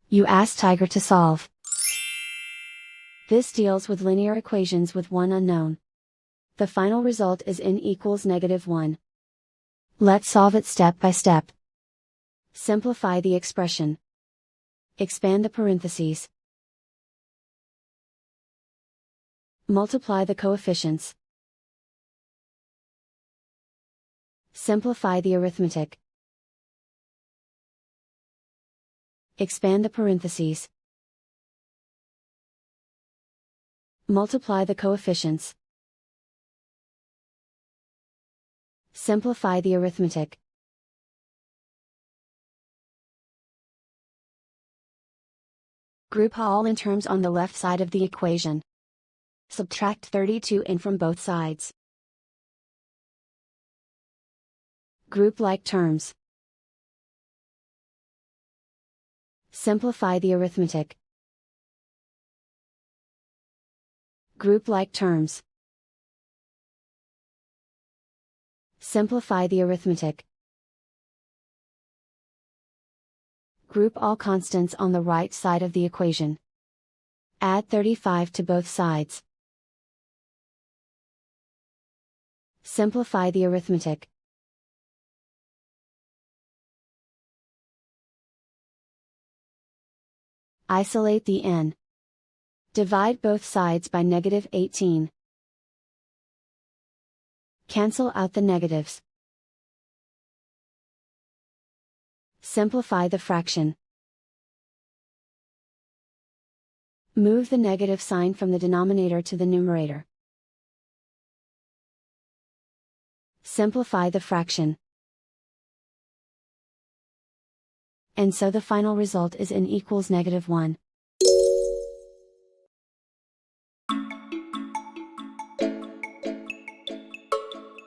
You ask Tiger to solve. This deals with linear equations with one unknown. The final result is n equals -1. Let's solve it step by step. Simplify the expression. Expand the parentheses. Multiply the coefficients. Simplify the arithmetic. Expand the parentheses. Multiply the coefficients. Simplify the arithmetic. Group all in terms on the left side of the equation. Subtract 32n from both sides. Group like terms. Simplify the arithmetic. Group like terms. Simplify the arithmetic. Group all constants on the right side of the equation. Add 35 to both sides. Simplify the arithmetic. Isolate the n. Divide both sides by -18. Cancel out the negatives. Simplify the fraction. Move the negative sign from the denominator to the numerator. Simplify the fraction. And so the final result is n equals -1.